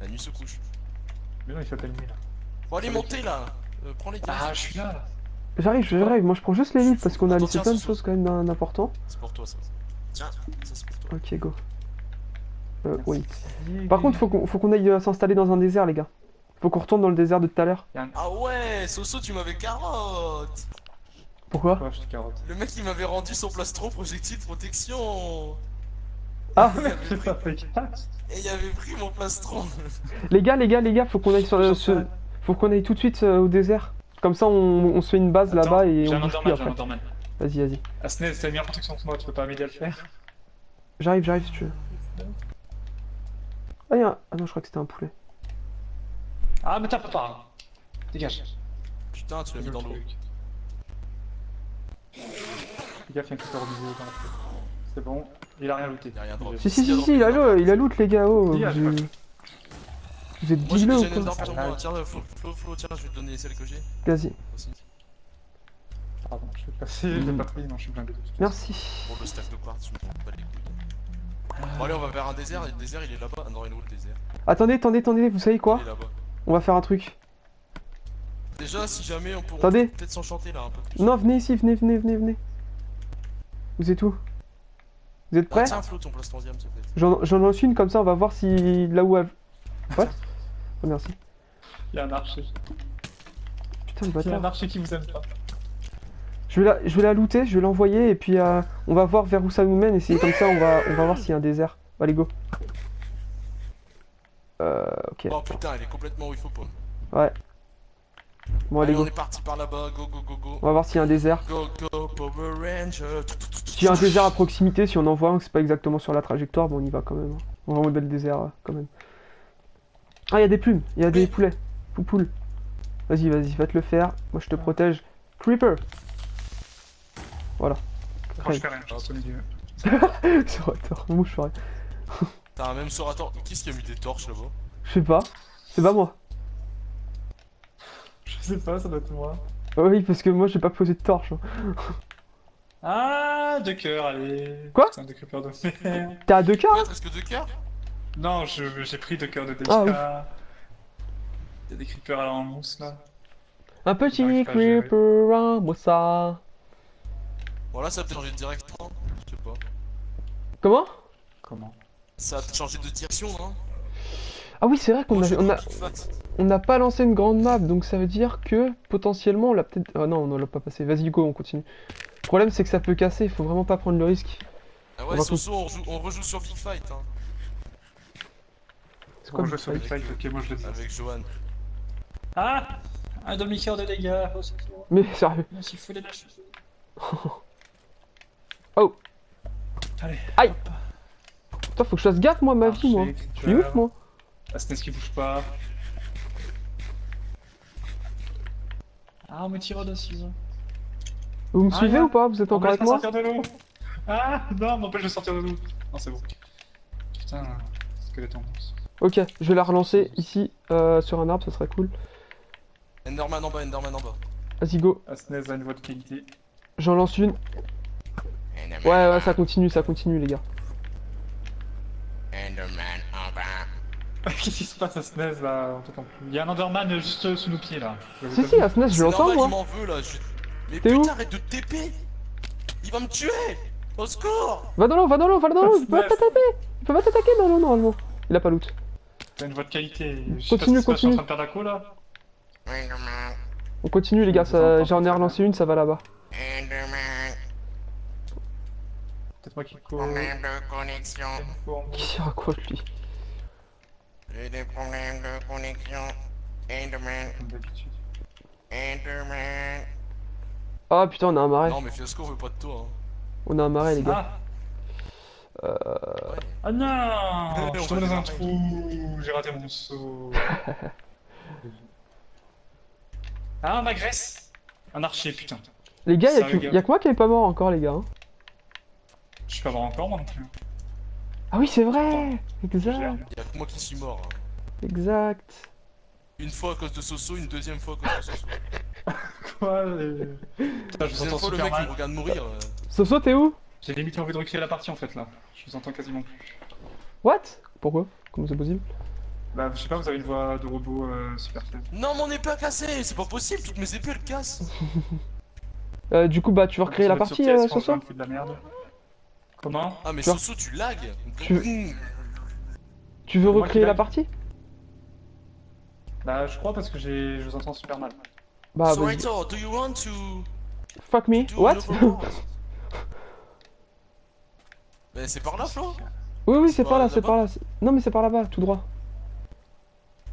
La nuit se couche. Mais non, il s'appelle nuit là. Faut aller monter là. Prends les gaz. Ah, je suis là. J'arrive, moi je prends juste les livres parce qu'on a Attends, laissé tiens, plein de Soso. choses quand même d'importants. C'est pour toi ça. Tiens, ça c'est pour toi. Ok, go. Oui. Par contre, faut qu'on aille s'installer dans un désert, les gars. Faut qu'on retourne dans le désert de tout à l'heure. Ah ouais, Soso, tu m'avais carotte. Pourquoi? Ouais, je te carotte. Le mec il m'avait rendu son plastron projectile de protection. Ah J'ai pas fait gaffe. Et il avait pris mon plastron. les gars, faut qu'on aille sur faut qu'on aille tout de suite au désert. Comme ça, on se fait une base là-bas et j'ai on un bouge plus Enderman, j'ai un après. Enderman. Vas-y. Asnez, t'as une meilleure protection que moi, tu peux pas m'aider à le faire. J'arrive si tu veux. Ah, ah non, je crois que c'était un poulet. Ah, mais t'as pas. Dégage. Putain, tu l'as mis dans l'eau. Fais gaffe, il y a un creeper au milieu dans la feuille. C'est bon, il a rien looté. Il y a rien de drop. Si, il a loot, les gars. Oh, Il a vous êtes Moi j'ai dealers déjà ou une quoi? arme sur moi. Tiens, Flo, tiens, je vais te donner celle que j'ai. Vas-y, Aussi. Pardon, je vais passer, j'ai pas pris, non, je suis blindé. merci. Pour le stack de quartz, je m'en bats les couilles. Bon allez, on va vers un désert, et le désert il est là-bas. Ah non, il est où le désert? Attendez, vous savez quoi? Il est là-bas. On va faire un truc. Déjà, si jamais on pourrait Attendez. peut-être s'enchanter là un peu plus. Non, venez ici, venez. Vous êtes où? Vous êtes Ah, prêts? tiens, Flo, ton plastron diam, s'il te plaît. J'en lance une, comme ça on va voir si là où elle... What? Oh, merci. Il y a un archer. Putain, le Il y a un bâtard. archer qui vous aime pas. Je vais la looter, je vais l'envoyer et puis on va voir vers où ça nous mène et c'est comme ça on va voir s'il y a un désert. Allez, go. Ok. Oh putain, il est complètement où il faut pas. Ouais. Bon, allez, Allez, on go. est parti par là-bas, go. On va voir s'il y a un désert. Go, Power Ranger. S'il y a un désert à proximité, si on en voit un, que c'est pas exactement sur la trajectoire, bon on y va quand même. On va en mode le désert quand même. Ah, il y a des plumes, il y a des poulets. Poupoule. Vas-y, va te le faire. Moi je te protège. Creeper. Voilà. Moi, je fais rien, je reste au milieu. Sorator, moi je fais rien. T'as un même Sorator. Qui est-ce qui a mis des torches là-bas? Je sais pas. C'est pas moi. Je sais pas, ça doit être moi. Oui, parce que moi j'ai pas posé de torche. Ah, 2 cœurs, allez. Quoi? Putain, 2 creepers de merde. T'es à 2K? Ouais, presque 2 cœurs. Non, j'ai pris 2 cœurs de dégâts. Ah, oui. Il y a des creepers à la mousse là. Un petit J'arrive pas à gérer. creeper, un mossa. Bon, là, ça a peut-être changé de direction. Je sais pas. Comment? Comment? Ça a peut-être changé de direction, non? Ah oui, c'est vrai qu'on Moi, je suis a, toute fat. on n'a pas lancé une grande map, donc ça veut dire que potentiellement on l'a peut-être... Ah non, on l'a pas passé. Vas-y, go, on continue. Le problème, c'est que ça peut casser, faut vraiment pas prendre le risque. Ah On ouais, va Soso, on rejoue sur Big Fight, hein. C'est quoi On le joue sur Big Fight, ok, moi je le sais. Avec Johan. Ah, un demi-cœur de dégâts, oh c'est trop. Mais sérieux. Moi s'il faut les lâcher. Oh. Allez. Aïe. Putain, faut que je fasse gaffe, moi, ma vie, moi. Archer, Je suis ouf, moi. Asnez qui bouge pas. Ah, on me tire dessus. Vous me Ah, suivez là. ou pas? Vous êtes On encore me avec laisse pas moi? sortir de l'eau. Ah, non, m'empêche de sortir de l'eau. Non, c'est bon. Putain, skeleton. Ok, je vais la relancer ici, sur un arbre, ça serait cool. Enderman en bas. Vas-y, go. Asnez a une voix de qualité. J'en lance une. Ouais, ça continue, les gars. Enderman en bas. Qu'est-ce qui se passe à Snez là? On t'entend plus. Il y a un Enderman juste sous nos pieds là. Si, Asnes, je C'est l'entends, normal, il moi. m'en veut là. Mais T'es où? putain, arrête de TP. Il va me tuer. Au secours. Va dans l'eau, il peut pas t'attaquer. Il peut pas t'attaquer, non, normalement. Il a pas loot. T'as une voix de qualité. Je sais Continue, pas si je suis continue. en train de perdre la co là. Enderman. On continue, les gars, j'en ai relancé une, ça va là-bas. Enderman. Peut-être moi qui co. Problème de connexion. Qui raccroche, lui? J'ai des problèmes de connexion. Enderman. Comme d'habitude. Enderman. Ah putain, on a un marais. Non, mais Fiasco veut pas de toi. Hein. On a un marais, les gars. Ah non. On Je suis va tombé dans un démarrer. trou. J'ai raté mon saut. Ah, ma graisse. Un archer, putain. Les gars, Sérieux, gars. y'a que moi qui est pas mort encore, les gars. Hein. Je suis pas mort encore moi non plus. Ah oui, c'est vrai. Exact, Y'a que moi qui suis mort. Hein. exact. Une fois à cause de Soso, une deuxième fois à cause de Soso. Quoi Putain, je vous Deuxième entends fois, le super mec il mal. me regarde mourir. Soso, t'es où? J'ai limite envie de recréer la partie en fait là. Je vous entends quasiment plus. What? Pourquoi? Comment c'est possible? Bah, je sais pas, vous avez une voix de robot super faible. Non, mon épée a cassé, c'est pas possible, toutes mes épées elles cassent. Du coup, bah, tu veux recréer la partie, Soso? De la merde. Comment? Ah, mais Tu vois- Soso, tu lags. Tu veux Moi recréer qui la lag. partie? Bah, je crois parce que je vous entends super mal. Bah, So, vas-y. Raito, do you want to Fuck me. do What? an overboard? Mais c'est par là, Flo? Oui, oui, C'est c'est pas par là, c'est là-bas par là. Non, mais c'est par là-bas, tout droit.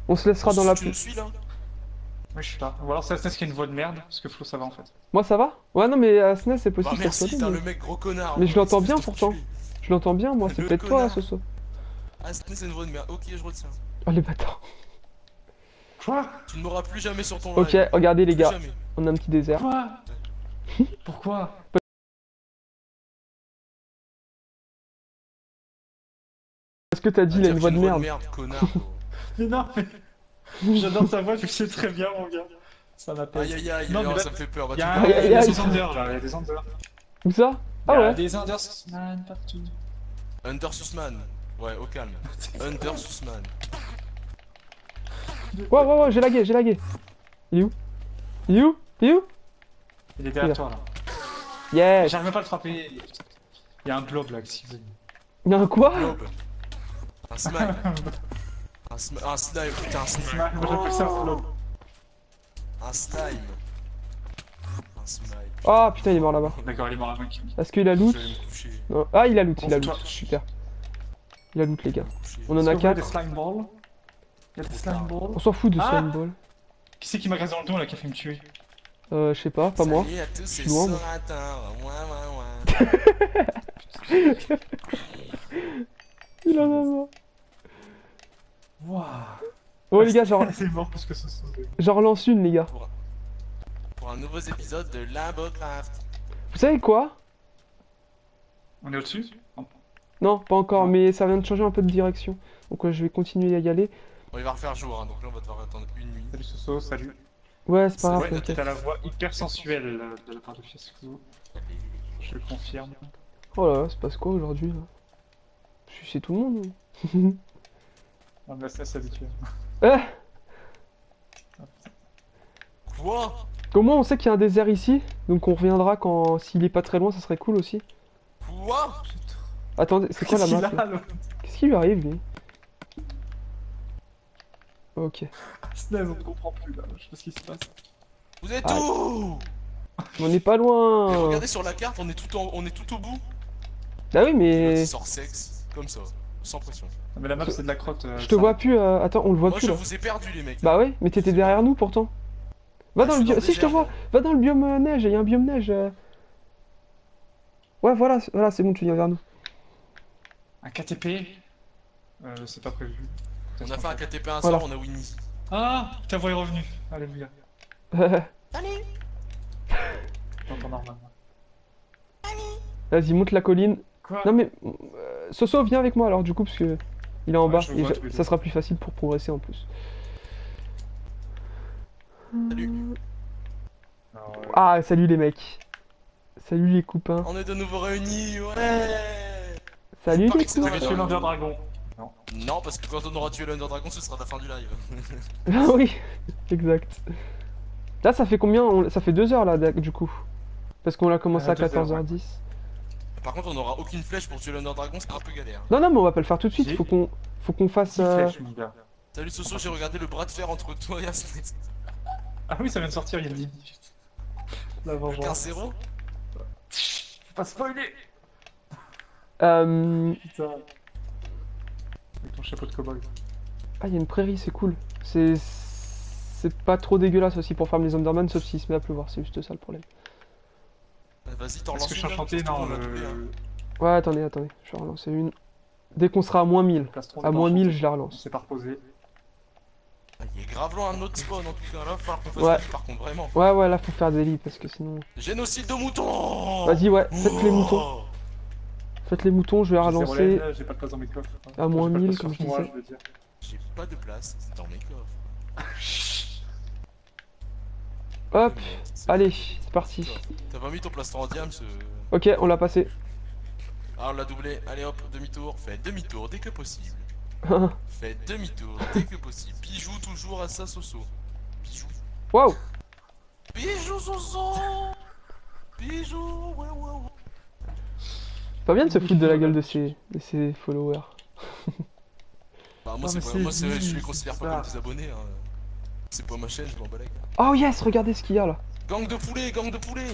On se laissera dans la Tu nous pluie. suis là? Oui, je suis là. Ou alors c'est SNES qui a une voix de merde, parce que Flo ça va en fait. Moi, ça va? Ouais, non, mais à SNES, c'est Bah possible que ça merci, soit t'as lui, le mec gros connard. Mais je l'entends bien, espèce pourtant. d'enculé. Je l'entends bien, moi, c'est Le peut-être toi, connard. Soso. Ah, c'est une voix de merde. Ok, je retiens. Oh, les bâtards. Quoi? Tu ne m'auras plus jamais sur ton Ok, live. regardez, les Plus gars. jamais. On a un petit désert. Quoi? Pourquoi? Parce que t'as dit, il a une voix de merde. Connard. gros. Mais non, mais j'adore ta voix, tu le sais très bien, mon gars. Ça m'appelle. Aïe aïe aïe, Non, mais là, ça me fait peur. Bah, Il y a, tu un- peux- Aïe, aïe, il y a aïe. des Anders là, il y a des Anders. Où ça? Il y Ah a ouais? des Anders man partout. Under Sussman. Ouais, au calme. Under Sussman. Ouais, ouais, ouais, j'ai lagué, j'ai lagué. Il est où? Il est où? Il est où? Il est derrière toi là. Yes! J'arrive même pas à le frapper. Il y a un globe là, si vous voulez. Il y a un quoi? Globe. Un smile. Un slime. Putain, un slime. Moi j'appelle ça un globe. Un slime. Un smile. Ah putain, il est mort là-bas. D'accord, il est mort la main. Est-ce qu'il a Je loot? vais me coucher. Non. Ah, il a loot, il a Bon, loot. toi. Super. Il a loot, les gars. Coucher. On en a Est-ce que vous voulez des 4. slime balls? Il y a des slime balls. On s'en fout de Ah slime ball. Qui c'est qui m'agresse dans le dos là qui a fait me tuer? Je sais pas moi. Salut à tous, Je c'est suis loin, moi. Soratin. Ouais. Il en a marre. Waouh! Oh les gars, C'est mort parce que ce sont des. j'en relance une, les gars. Pour un nouveau épisode de Lambocraft. Vous savez quoi? On est au-dessus? Non, pas encore, Non. mais ça vient de changer un peu de direction. Donc je vais continuer à y aller. Bon, il va refaire jour, hein, donc là on va devoir attendre une nuit. Salut Soso, salut. Ouais, c'est pas grave, Ouais, t'inquiète. T'as la voix hyper sensuelle de la part de Fiasco. Je le confirme. Oh là là, c'est passe quoi aujourd'hui là? Je suis chez tout le monde. Ou Non mais ça c'est habituel. Eh, Quoi? comment on sait qu'il y a un désert ici? Donc on reviendra quand s'il est pas très loin, ça serait cool aussi. Quoi? Attendez, c'est quoi la Qu'est-ce map qu'il là? a, l'autre? Qu'est-ce qui lui arrive lui? Ok. Snaz, on ne comprend plus là, je sais pas ce qui se passe. Vous êtes Ah. où? On n'est pas Mais loin. regardez sur la carte, on est tout au bout. Bah oui, Et l'autre, mais il sort sexe, comme ça, sans pression. Non, mais la map c'est de la crotte. je te vois plus. Attends, on le voit Moi plus je là. vous ai perdu les mecs. Bah oui, mais t'étais derrière nous pourtant. Va Ah, dans je le suis dans biome. le Si je te désert, vois, là. va dans le biome neige. Il y a un biome neige. Ouais, voilà, voilà, c'est bon, tu viens vers nous. Un KTP. C'est pas prévu. On a fait un KTP un Voilà. soir, on a Winnie. Ah, ta voix est revenue. Alléluia. Allez. J'entends normal. Vas-y, monte la colline. Quoi? Non mais Soso, viens avec moi alors du coup parce que il est en Ouais, bas je et vois tous les ça deux. sera plus facile pour progresser en plus. Salut. Alors, Ah, salut les mecs. Salut les copains. On est de nouveau réunis, ouais. Salut Faut pas les rester dans Vous copains. avez tué l'Under Dragon. Non. Non, parce que quand on aura tué l'Under Dragon, ce sera la fin du live. Ah oui, exact. Là, ça fait combien ça fait 2 heures là du coup. Parce qu'on l'a commencé à 2 heures, 14h10. Par contre, on aura aucune flèche pour tuer l'Under Dragon, c'est un peu galère. Non, non, mais on va pas le faire tout de suite. J'ai- Faut qu'on fasse. 6 flèches, mon gars. Salut Soso, j'ai regardé le bras de fer entre toi et Asnet. Ah oui, ça vient de sortir il y a 10 minutes. La vengeance. 15-0. Faut pas spoiler. Putain. Avec ton chapeau de cowboy. Ah, il y a une prairie, c'est cool. C'est pas trop dégueulasse aussi pour farm les Enderman, sauf s'il se met à pleuvoir. C'est juste ça le problème. Vas-y, t'en Est-ce relances que je suis une, enchanté? là, Non, on l'a trouvé, hein. Ouais, attendez, je vais relancer une. Dès qu'on sera à moins 1000. Plastron, À il est moins pas 1000, enchanté. je la On relance. s'est pas reposé. Ah, il est grave loin un autre spawn en tout cas, là, il va falloir qu'on fasse Ouais. des lits, par contre, vraiment. Ouais, ouais, là, faut faire des lits parce que sinon. Génocide de moutons. Vas-y, ouais, faites les moutons. Oh. Faites les moutons, je vais J'ai relancer. zéro LED, j'ai pas de place dans mes coffres. À moins J'ai pas de 1000, place comme sur je moi, disais. je veux dire. J'ai pas de place dans mes coffres. Hop, C'est- allez, c'est parti. T'as pas mis ton plastron en diam, ce... Ok, on l'a passé. Ah, on l'a doublé. Allez hop, demi-tour. Faites demi-tour dès que possible. Faites demi-tour dès que possible. Bijou toujours à sa Soso. Bijou. Waouh. Bijou Soso. Bijou. Ouais, ouais, ouais. Pas bien de se foutre de la gueule de ses followers. Bah, Non, moi, mais c'est pas... c'est moi je lui, les considère c'est pas comme ça. des abonnés. Hein. C'est pas ma chaîne, je m'en bats la gueule. Oh yes, regardez ce qu'il y a là. Gang de poulet, gang de poulet.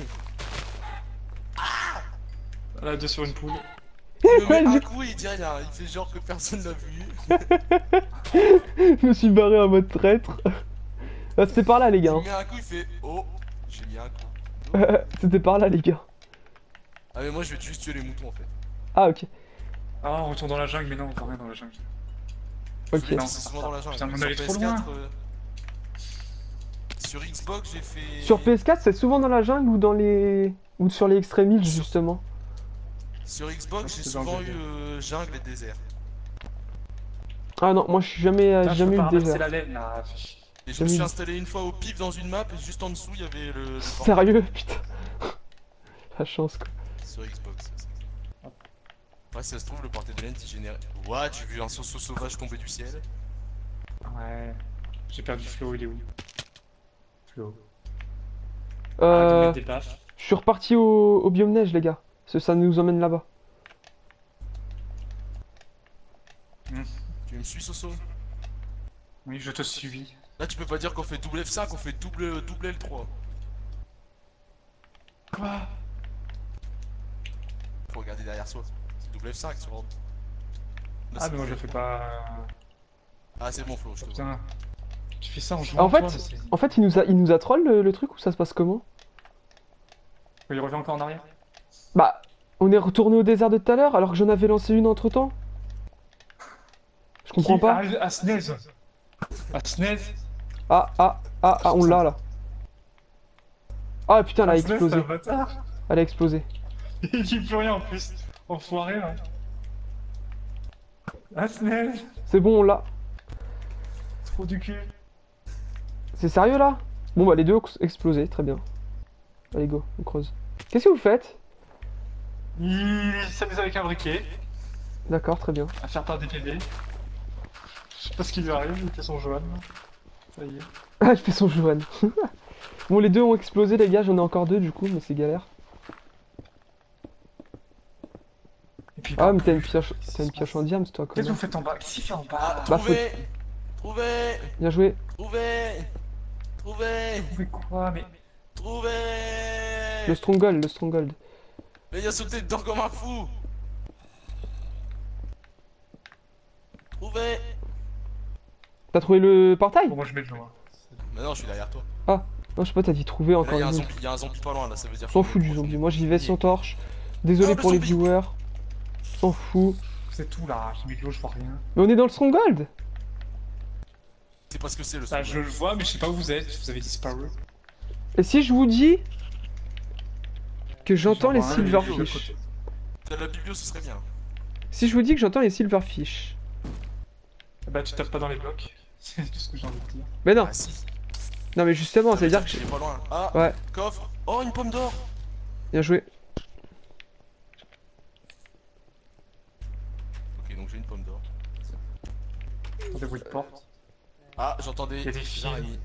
Là, deux sur une poule. Il me Ouais, met un j'ai- coup et il dit rien. Il fait genre que personne l'a vu. Je me suis barré en mode traître. Ah, c'était par là les Il gars. me met un coup, il fait oh, j'ai mis un coup. C'était par là les gars. Ah mais moi je vais juste tuer les moutons en fait. Ah ok. Ah, on retourne dans la jungle, mais non, on va rien dans la jungle. Ok. Oui, Non, c'est souvent dans la jungle. putain, mais on Sur allait trop PS4, loin. sur Xbox j'ai fait... Sur PS4 c'est souvent dans la jungle ou dans les... ou sur les extrêmes îles justement. Sur Xbox j'ai C'est dans le souvent eu désert. jungle et désert. Ah non, moi je suis jamais, Putain, je jamais peux eu pas de ramasser désert. la laine là. Et je me suis Jamais. installé une fois au pif dans une map et juste en dessous il y avait le portail. Sérieux, putain. La chance quoi. Sur Xbox. Ouais, si ça se trouve le portail de laine s'est généré. Ouah, tu as vu un Soso sauvage tomber du ciel? Ouais. J'ai perdu Flo, il est où? Flo. Euh, Des baffes. je suis reparti au biome neige les gars. Ça nous emmène là-bas. Tu me suis Soso? Oui, je te suis. Là tu peux pas dire qu'on fait double F5, on fait double L3. Quoi? Faut regarder derrière soi. C'est double F5 sur... Là, Ah, c'est mais moi je double fais L3. pas. Ah c'est bon Flo, je te vois. Putain. Tu fais ça en jouant En fait, toi, mais c'est- en fait il nous a troll le truc ou ça se passe comment? Il revient encore en arrière? Bah, on est retourné au désert de tout à l'heure alors que j'en avais lancé une entre temps. Je comprends pas. Ah, Snez. Ah, Snez. On l'a là. Ah putain, elle a Ah, Snez, c'est explosé. un bâtard. Elle a explosé. Il dit plus rien en plus. Enfoiré là. Ah, Snez. C'est bon, on l'a. Trop du cul. C'est sérieux là? Bon bah les deux ont explosé, très bien. Allez go, on creuse. Qu'est-ce que vous faites? Il s'amuse avec un briquet. D'accord, très bien. À faire part des PV. Je sais pas ce qui lui arrive, il fait son jaune. Ça y est. Ah, il fait son Johan. Bon, les deux ont explosé les gars, j'en ai encore deux du coup, mais c'est galère. Et puis, Ah mais t'as une pioche en diams toi quand qu'est-ce que même. vous faites en bas? Qu'est-ce qu'il fait en bas? Ah, Bah, trouvé Trouvé Bien joué. Trouvé Trouvé Mais quoi? Mais. Trouvé Le stronghold, le stronghold. Mais il a sauté dedans comme un fou. Trouvé T'as trouvé le portail? Bon, moi je mets le joint. Mais non, je suis derrière toi. Non, je sais pas, t'as dit trouver Mais là, encore il y a un une zombie, autre. il y a un zombie pas loin là, ça veut dire. S'en qu'on fout est du proche, zombie, on est moi j'y vais proche. sans torche. Désolé Oh, le pour les zombie. viewers. S'en fout. C'est tout là, j'ai mis de l'eau, je vois rien. Mais on est dans le stronghold. C'est pas ce que c'est le Bah, zombie. je le vois, mais je sais pas où vous êtes, vous avez disparu. Et si je vous dis que j'entends les J'en vois un, il est de l'autre silverfish? côté. T'as la biblio, ce serait bien. Si je vous dis que j'entends les silverfish? Bah, tu tapes pas dans les blocs. C'est tout ce que j'ai envie de dire. Mais non, Ah si. non mais justement, ça veut dire que... qu'il est pas loin. Ah, Ouais, coffre. Oh, une pomme d'or. bien joué. Ok, donc j'ai une pomme d'or. Des bruits de porte. Ah, j'entendais. Il y a des filles. araignées.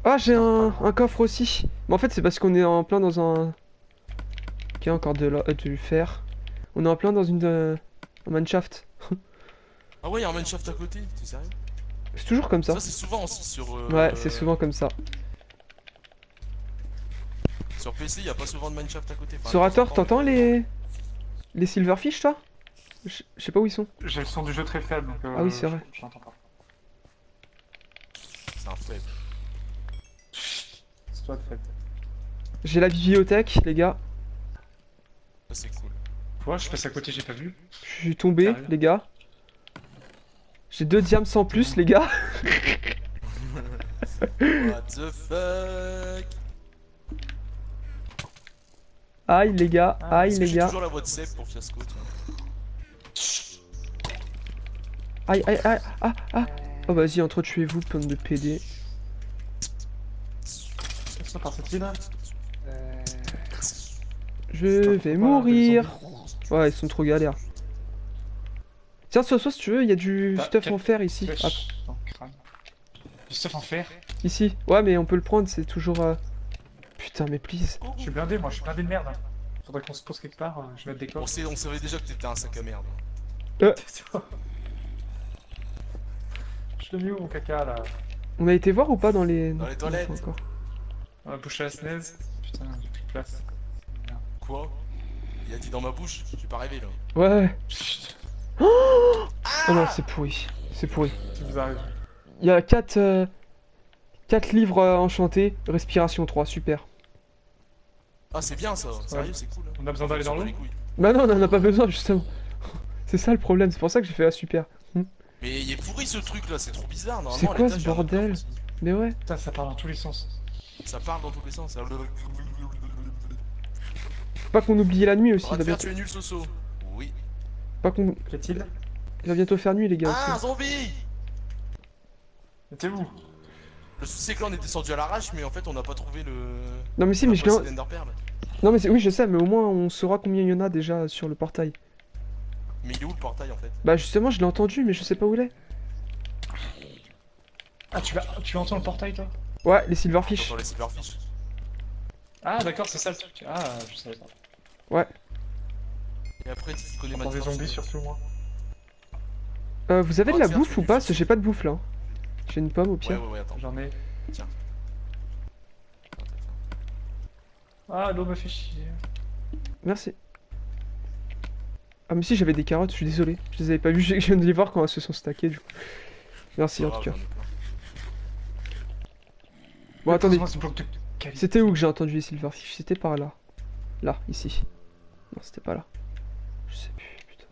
Ah, j'ai un coffre aussi. Mais en fait, c'est parce qu'on est en plein dans un... Ok, encore du fer. On est en plein dans un mineshaft. Ah ouais, il y a un mineshaft à côté. T'es sérieux? C'est toujours comme ça. Ça, c'est souvent aussi sur. Ouais, c'est souvent comme ça. Sur PC, il y a pas souvent de mineshaft à côté. Enfin, Sur Hathor, de temps en temps, t'entends mais- les silverfish, toi? Je sais pas où ils sont. J'ai le son du jeu très faible, donc Ah oui, c'est vrai. je l'entends pas. C'est un faible. C'est toi de faible. J'ai la bibliothèque, les gars. Ça, c'est cool. Toi, je passe à côté, j'ai pas vu. Je suis tombé, Sérieux les gars. J'ai 2 diams en plus, les gars. What the fuck? Aïe, les gars. Aïe, Est-ce que les j'ai gars. toujours la voix de Seb pour Fiasco, tiens. Aïe, aïe, aïe. Ah. Oh, vas-y, entretuez-vous, pomme de PD. Ça par cette ville là. Je vais mourir. Ouais, ils sont trop galères. Tiens, soit si tu veux, il y a du T'as- stuff t'as- en fer ici. Flèche Ah, dans le crâne. Du stuff en fer. ici. Ouais, mais on peut le prendre, c'est toujours... Putain, mais please. Je suis blindé, moi, je suis blindé de merde. Hein. Faudrait qu'on se pose quelque part, je vais mettre des coffres. On savait déjà que t'étais un sac à merde. Je l'ai mis où mon caca là? On a été voir ou pas dans les... Dans les Non, toilettes. pas encore. Dans la bouche à la snaise. Putain, j'ai plus de place. Quoi? Il a dit dans ma bouche? J'ai pas rêvé là. Ouais. Oh non, c'est pourri. C'est pourri. Ça vous arrive. Il y a 4 livres enchantés, respiration 3, super. Ah, c'est bien ça, sérieux, c'est cool. Hein. On a besoin d'aller dans l'eau? Les couilles. Bah non, on en a pas besoin justement. C'est ça le problème, c'est pour ça que j'ai fait super. Mais il est pourri ce truc là, c'est trop bizarre. C'est Normalement, quoi l'étage, ce il y a un autre bordel? coffre aussi. Mais ouais. Putain, ça part dans tous les sens. Ça parle dans tous les sens. Faut pas qu'on oublie la nuit aussi, On il va va te faire bientôt... tuer nul Soso. Oui. Pas qu'on... Qu'est-il? Il va bientôt faire nuit les gars. Ah, un aussi. zombie! T'es où? Le souci c'est que là on est descendu à l'arrache, mais en fait on n'a pas trouvé le. Non mais si, mais je l'ai... Cylinder Pearl. Non mais oui je sais, mais au moins on saura combien il y en a déjà sur le portail. Mais il est où le portail en fait? Bah justement je l'ai entendu mais je sais pas où il est. Ah, tu entends le portail toi? Ouais, les silverfish. Sur les silverfish. Ah, d'accord, c'est ça le truc. Ah, je savais pas. Ouais. Et après tu connais J'entends des Minecraft, zombies c'est- surtout, moi. Vous avez On de va la te faire bouffe tuer ou du pas? Parce feu. que j'ai pas de bouffe là. J'ai une pomme au Ouais, pire. ouais, attends. J'en ai. Tiens. Ah, l'eau me fait chier. Merci. Ah mais si j'avais des carottes, je suis désolé. Je les avais pas vues, je viens de les voir quand elles se sont stackées du coup. Merci en Pas tout grave, cas. j'en ai plein. Bon attendez, Pose-moi ce bloc de qualité. c'était où que j'ai entendu les silverfish? C'était par là. Là, ici. Non, c'était pas là. Je sais plus, putain.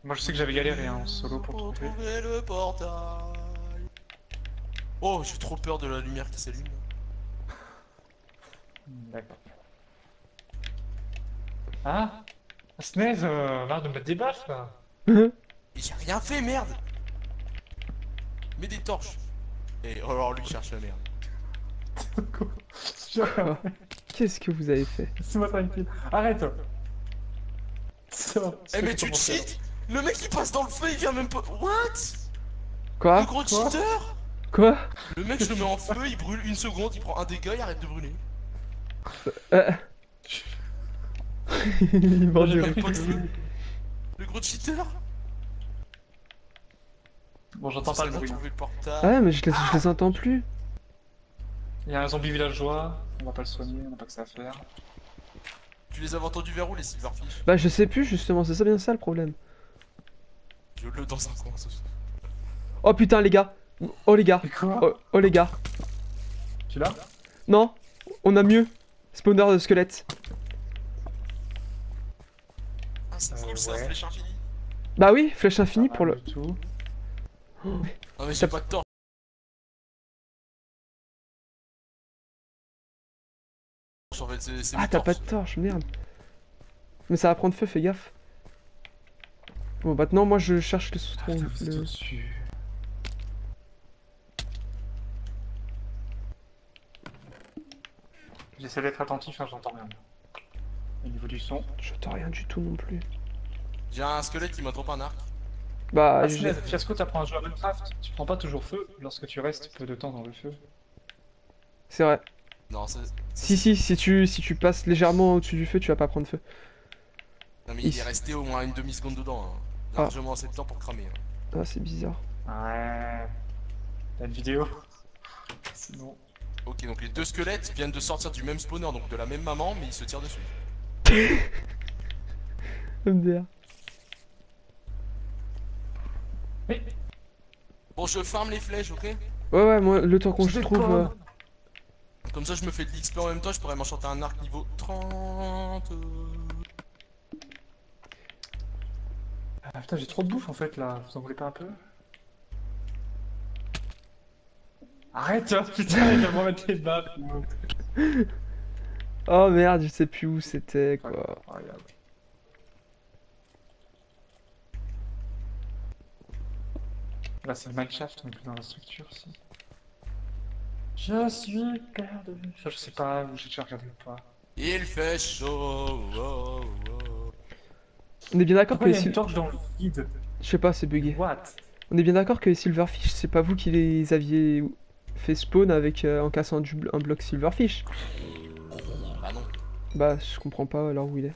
Moi, je sais que j'avais galéré hein, en solo pour trouver. Retrouver le portail. Oh, j'ai trop peur de la lumière qui s'allume. D'accord. Ah, Snaise, marre de me mettre des baffes là. Mais j'ai rien fait, merde! Mets des torches. Et oh, alors lui il cherche la merde. Qu'est-ce que vous avez fait? Laisse-moi tranquille. Arrête. Eh mais tu cheats! Le mec il passe dans le feu, il vient même pas. What? Le Quoi? gros cheater! Quoi? Le mec je le mets en feu, il brûle une seconde, il prend un dégât, il arrête de brûler. Il mord J'ai du même rire. pas de feu. Le gros cheater! Bon, j'entends pas le Faut bruit. trouver le Ah portail. ouais mais je les entends plus. Il y a un zombie villageois, on va pas le soigner, on n'a pas que ça à faire. Tu les avais entendus vers où les silverfish? Bah je sais plus justement, c'est ça bien ça le problème. Je le dans un coin ce soir. Oh putain les gars. Oh les gars. Et quoi? Oh les gars. Tu l'as? Non, on a mieux. Spawner de squelettes. Ah c'est cool ça, ouais. flèche infinie. Bah oui, flèche infinie Pas pour mal le... du tout. Non mais j'ai pas de torche. En fait, c'est Ah mes t'as pas torches. de torche, merde. Mais ça va prendre feu, fais gaffe. Bon maintenant moi je cherche le Ah, soutien. putain, vous êtes au-dessus. J'essaie d'être attentif, hein, j'entends rien. Au niveau du son. J'entends rien du tout non plus. J'ai un squelette qui m'a trop un arc. Bah Ah, je... Snaise, Fiasco, t'apprends à jouer à Minecraft. Tu prends pas toujours feu lorsque tu restes peu de temps dans le feu. c'est vrai. Non, c'est. Si tu passes légèrement au-dessus du feu, tu vas pas prendre feu. Non mais il est resté au moins une demi-seconde dedans. Hein. Ah. Largement assez de temps pour cramer. Hein. Ah c'est bizarre. Ouais. T'as une vidéo? Sinon. Ok, donc les deux squelettes viennent de sortir du même spawner, donc de la même maman, mais ils se tirent dessus. MDR. Mais. Bon, je farm les flèches, ok? Ouais moi le temps qu'on se C'était trouve... quoi Comme ça, je me fais de l'XP en même temps, je pourrais m'enchanter un arc niveau 30. Ah putain, j'ai trop de bouffe en fait là. Vous en voulez pas un peu? Arrête, hein, putain, il va me remettre les baffes. Oh merde, je sais plus où c'était quoi. Regarde. Là, c'est le mineshaft, on est plus dans la structure si. Je suis perdu. Je sais pas où j'ai déjà regardé ou pas. Il fait chaud. Oh, oh. On est bien d'accord que Pourquoi il les y a une sil- torche dans le vide? Je sais pas, c'est bugué. What? On est bien d'accord que les silverfish, c'est pas vous qui les aviez fait spawn avec en cassant un bloc silverfish. Bah non. Bah, je comprends pas alors où il est.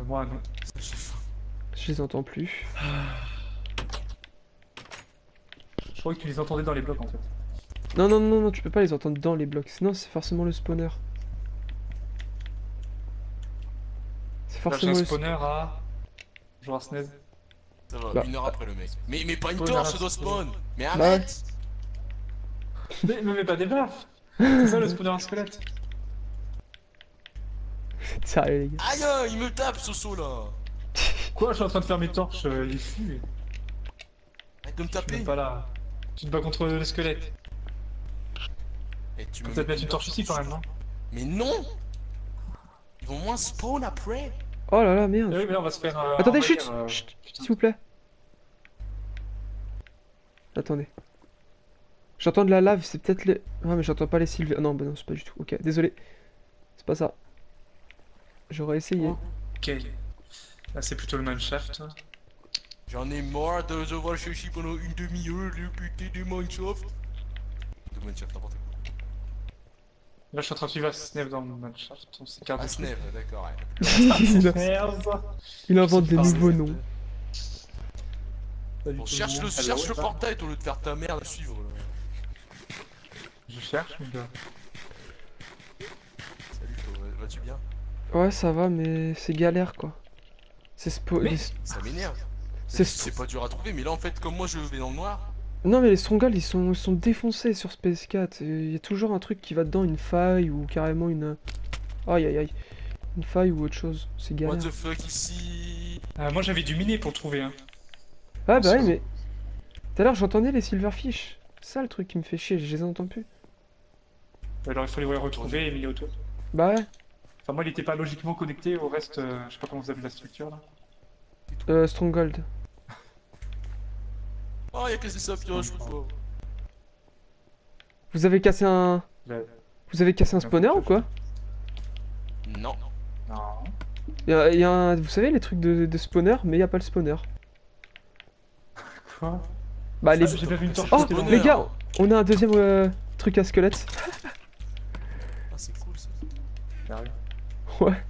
Moi non. J'ai faim. Je les entends plus. Je croyais que tu les entendais dans les blocs en fait. Non, non, non, non, tu peux pas les entendre dans les blocs. Sinon, c'est forcément le spawner. C'est Là j'ai forcément un le spawner à... Genre à Snez. Ça va, Bah. 1 heure après le mec. Mais pas une Spawn, torche, arrête, ça doit spawn. spawn. Mais Bah arrête. Mais me mets pas des baffes! C'est ça le spawner à squelette. Sérieux, les gars. Aïe, il me tape, Soso là. Quoi? Je suis en train de faire mes torches, il est fou lui. Arrête de me Je suis taper. même pas là. Tu te bats contre le squelette. Et tu Faut me peut-être mets mettre une torche ici quand même, non? Mais non. Ils vont moins spawn après. Oh là là, merde. Oui, mais là on va se faire. Attendez, envahir, chut, chut, putain. s'il vous plaît. Attendez. J'entends de la lave, c'est peut-être les... Ah, mais j'entends pas les silver... Non, bah non, c'est pas du tout. Ok, désolé. C'est pas ça. J'aurais essayé. Ok. Là c'est plutôt le mineshaft. J'en ai marre de devoir chercher pendant une demi-heure le putain de Mineshaft. De Mineshaft, n'importe quoi. Là je suis en train de suivre Snef dans le mineshaft. On s'écarte Ah, de tout. Snef, d'accord, ouais. Merde! Il invente Je sais des pas, nouveaux c'est- noms. Bon, cherche le portail au lieu de faire ta merde à suivre. Là. Je cherche, mon gars. Salut, vas-tu bien? Ouais, ça va, mais c'est galère, quoi. C'est Mais- Ça m'énerve. C'est C'est pas dur à trouver, mais là en fait, comme moi je vais dans le noir. Non, mais les strongholds, ils sont défoncés sur ce PS4. Il y a toujours un truc qui va dedans, une faille ou carrément une... Aïe, aïe, aïe. Une faille ou autre chose. C'est What galère. the fuck ici? Moi j'avais du miné pour le trouver, hein. Ah bah ouais, mais... Tout à l'heure, j'entendais les silverfish. C'est ça le truc qui me fait chier, je les entends plus. Alors il fallait les retrouver et mis autour. Bah ouais. Enfin, moi il était pas logiquement connecté au reste. Je sais pas comment vous appelez la structure là. Stronghold. Oh, y'a cassé sa pioche, je vois. Vous avez cassé un... Là- Vous avez cassé un spawner ou quoi? Non. Non. Il y a un... Vous savez les trucs de spawner, mais il y a pas le spawner. Quoi? Bah les... J'ai bien vu une torche. Oh, qui était dans- les gars, on a un deuxième truc à squelette. Ah, c'est cool ça. Sérieux. Ouais.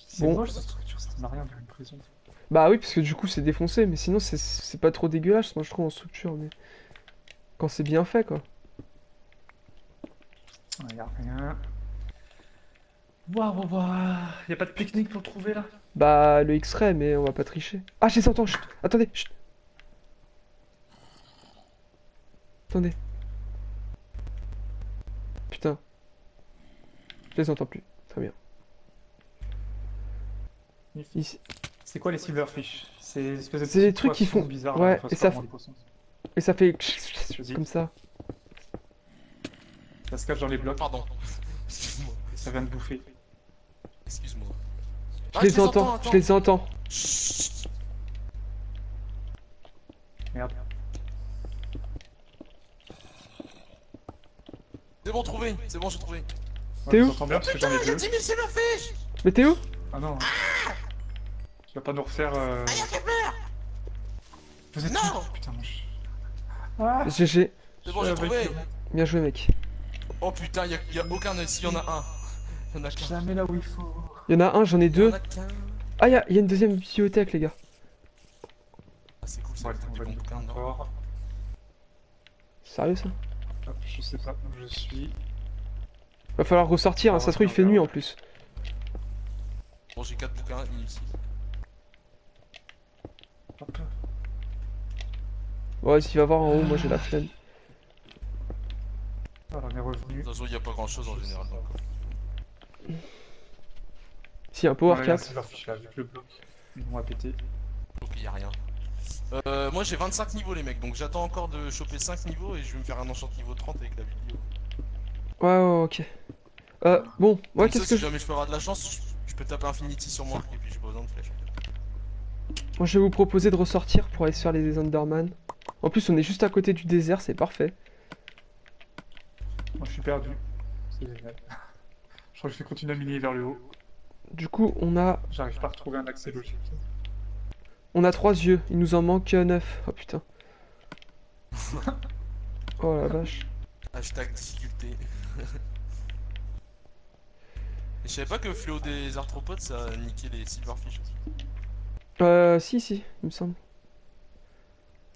C'est Bon. moche cette structure, ça n'a rien, j'ai l'impression. Bah oui, parce que du coup c'est défoncé, mais sinon c'est pas trop dégueulasse, moi je trouve en structure, mais... Quand c'est bien fait, quoi. Y'a rien. Waouh, waouh. Y'a pas de pique-nique pour le trouver là? Bah le X-ray, mais on va pas tricher. Ah, je les entends, chut. Attendez, chut. Attendez. Putain. Je les entends plus. Très bien. Ici. C'est quoi les silverfish? C'est des espèces de C'est des petits trucs qui poissons font- bizarres, ouais, là. Enfin, et c'est ça pas vraiment des poissons. Et ça fait... Vas-y. Comme ça. Ça se cache dans les blocs Pardon. Excuse-moi. et ça vient de bouffer. Excuse-moi. Je les entends, je les entends. Chut. Merde. C'est bon, trouvé. C'est bon, j'ai trouvé. T'es où? J'entends bien parce que j'en ai Putain, j'ai deux. 10 000 silverfish. Mais t'es où? Ah non. Tu vas pas nous refaire. Ah, y'a Kepler. Vous êtes Non. où? Putain, moi je. Ah! GG. C'est bon, j'ai trouvé. Bien joué, mec. Oh putain, y'a aucun ici, y'en a un. Y'en a qu'un. Jamais là où il faut. Il y en a un, j'en ai deux. Y'en a qu'un. Ah, y a une deuxième bibliothèque, les gars. Ah, c'est cool, ça Ouais, va on du va bon le bouquin, non? encore. Sérieux, ça? Hop, je sais pas où je suis. Va falloir ressortir, hein, ça se trouve il fait nuit en plus. Bon, j'ai 4 bouquins, une ici. Hop. Ouais, s'il va voir en haut, moi j'ai la flemme. Voilà, on est De revenu. toute façon, y'a pas grand chose en général. Donc. Si, un power Ouais, il y a un 4. silverfish là, avec le bloc. Ils vont à péter. Donc, y'a rien. Moi j'ai 25 niveaux, les mecs, donc j'attends encore de choper 5 niveaux et je vais me faire un enchant niveau 30 avec la vidéo. Ouais, ouais, ok. Bon, ouais, Comme qu'est-ce ça, que si jamais je peux avoir de la chance, je peux taper Infinity sur mon arc et puis j'ai pas besoin de flèche. Moi, je vais vous proposer de ressortir pour aller se faire les Enderman. En plus, on est juste à côté du désert, c'est parfait. Moi je suis perdu. C'est génial. Je crois que je vais continuer à miner vers le haut. Du coup, J'arrive pas à retrouver un accès logique. on a 3 yeux. Il nous en manque 9. Oh putain. Oh la vache. Hashtag difficulté. Et je savais pas que le fléau des arthropodes ça a niqué les silverfish. Si, il me semble.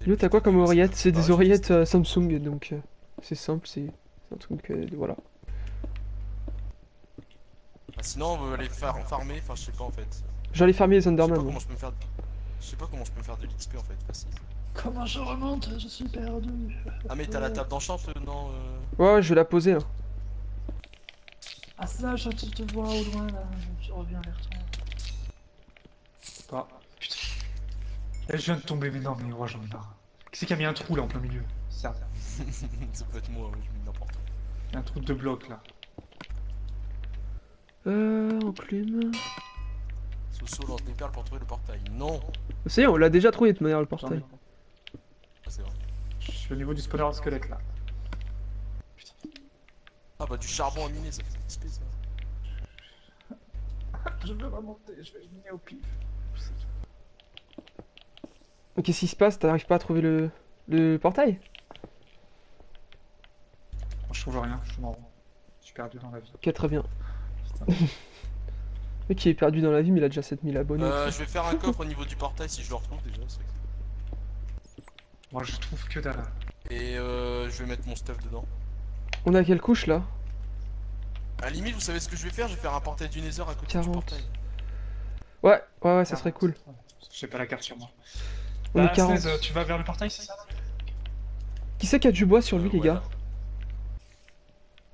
Yo, t'as quoi comme oreillette? C'est des oreillettes Samsung, donc c'est simple, c'est un truc, voilà. Ah, sinon on veut aller farmer, enfin je sais pas en fait. J'allais fermer les Je sais pas Enderman. comment je peux me faire. Je sais pas comment je peux me faire de l'XP en fait, facile. Comment je remonte? Je suis perdu. Ah mais t'as la table d'enchant non Ouais, je vais la poser là. Ah ça, je te vois au loin là, je reviens vers toi. Pas. Putain. Et je viens de tomber, mais non, mais ouais, j'en ai marre. Qui c'est qui a mis un trou là en plein milieu? Ça. Ça peut être moi, ouais, je mets n'importe quoi. Il y a un trou de bloc là. Enclume. Soso lance des perles pour trouver le portail. Non. Ça y est, on l'a déjà trouvé de manière le portail. Ah c'est vrai. Je suis au niveau du spawner de squelette là. Ah bah du charbon à miner, ça fait XP ça. Je veux remonter, je vais miner au pif. Qu'est-ce qui se passe? T'arrives pas à trouver le portail? Je trouve rien, je suis mort. Je suis perdu dans la vie. Ok, très bien. Putain. Le mec qui est perdu dans la vie, mais il a déjà 7000 abonnés. Je vais faire un coffre au niveau du portail si je le retrouve déjà. Moi je trouve que dalle. Et je vais mettre mon stuff dedans. On a quelle couche là? À la limite, vous savez ce que je vais faire? Je vais faire un portail du Nether à côté 40. du portail. Ouais, ça serait cool. J'ai pas la carte sur moi. On est 40. Snaise, tu vas vers le portail, c'est ça? Qui c'est qui a du bois sur lui, les Ouais. gars?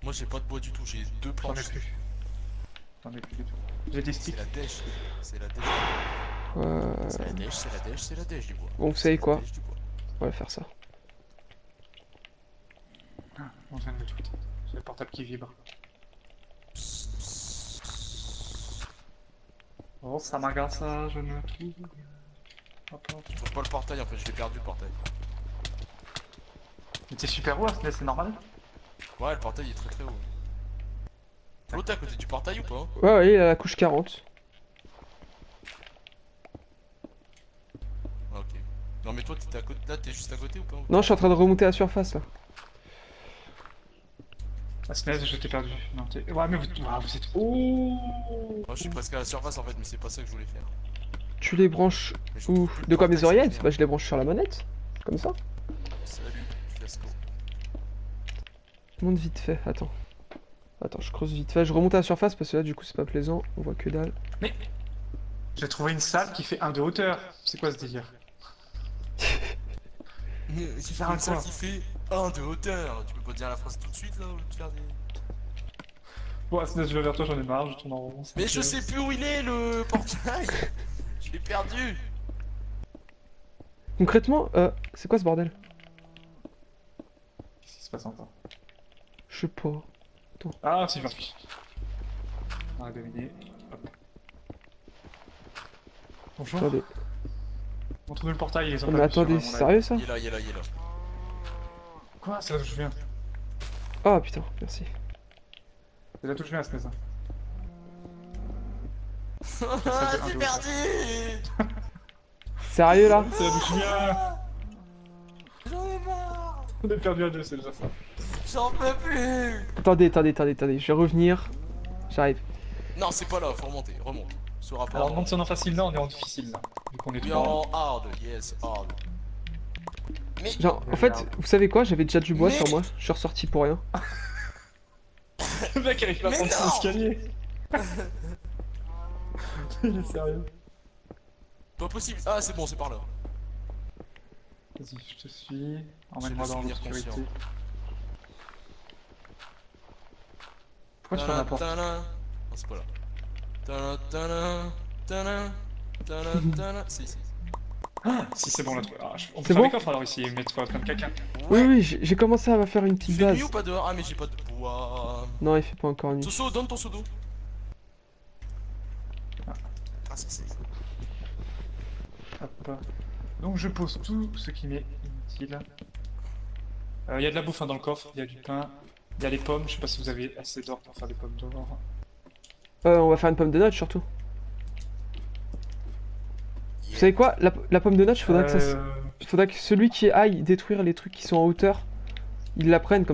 Moi j'ai pas de bois du tout, j'ai 2 J'en planches. ai plus. J'en ai plus du tout. J'ai des C'est sticks. la dèche. C'est la dèche. C'est la dèche, c'est la dèche, c'est la dèche du bois. Bon, vous C'est savez la quoi? dèche du bois. On va faire ça. Ah, on vient de tout. C'est le portable qui vibre. Oh, ça m'agace, ça, je ne trouve rien. Hop, hop. Je trouve pas le portail en fait, je l'ai perdu le portail. Mais t'es super haut, Snaise, c'est normal? Ouais, le portail est très très haut. Flo, t'es à côté du portail ou pas? Ouais, il a la couche 40. Ah, ok. Non mais toi t'es à côté, là t'es juste à côté ou pas? Non, je suis en train de remonter à la surface là. Ah, Snaise, je t'ai perdu. Non, t'es... Ouais, mais vous êtes... Oh! Moi je suis presque à la surface en fait, mais c'est pas ça que je voulais faire. Tu les branches Mais je où? trouve plus De le quoi, mes portail, oreillettes? c'est Bah, je les branche sur la manette. Comme ça. Salut, fiasco. Je monte vite fait, attends. Attends, je creuse vite fait. Je remonte à la surface parce que là, du coup, c'est pas plaisant. On voit que dalle. J'ai trouvé une salle qui fait 1 de hauteur. C'est quoi ce délire? J'ai faire fait un une salle quoi? qui fait 1 de hauteur. Tu peux pas dire la phrase tout de suite là au lieu de faire des. Bon, Snaise, je vais vers toi, j'en ai marre, je tourne en rond. Mais je sais plus où il est le portail. Je l'ai perdu. Concrètement, c'est quoi ce bordel? Qu'est-ce qui se passe encore? Je sais pas. Ah, c'est parti. Arrête de miner. Hop. Bonjour. Attendez. Montre-nous le portail, ils ont Oh, pas mais mis sur, attendez, mon c'est live. sérieux ça? Il est là, il est là, il est là. Quoi? C'est là d'où je viens. Ah putain, merci. C'est là d'où je viens, Snaise. Ah, fait un j'ai dos, perdu. Sérieux là? C'est là d'où je viens. J'en ai marre. On a perdu à deux, c'est déjà ça. J'en peux plus. Attendez, je vais revenir. J'arrive. Non, c'est pas là, faut remonter, remonte. Ce rapport. Alors, on monte sur en facile là, on est en difficile là. Vu qu'on est Oui, trois. en hard, yes, hard. Mais. Genre, en fait, vous savez quoi? J'avais déjà du bois sur moi. Je suis ressorti pour rien. Le mec arrive pas à Mais prendre son non. escalier. Il est sérieux. Pas possible. Ah, c'est bon, c'est par là. Vas-y, je te suis. J'ai Emmène-moi le dans souvenir l'obscurité. conscient. Pourquoi tu fermes la porte? Non, c'est pas là. Si, si. Si c'est bon là, on C'est peut faire bon des coffres alors ici et mettre plein de caca. Oui, j'ai commencé à faire une Il petite fait base. nuit ou pas dehors? Ah, mais j'ai pas de bois. Non, il fait pas encore nuit. Soso, donne ton pseudo. Ah, ça c'est. Hop. Donc je pose tout ce qui m'est inutile. Il y a de la bouffe hein, dans le coffre, il y a du pain, il y a les pommes, je sais pas si vous avez assez d'or pour faire des pommes d'or. On va faire une pomme de notes surtout. savez quoi? La pomme de notch, faudrait que Euh, faudrait que celui qui aille détruire les trucs qui sont en hauteur, il la prenne comme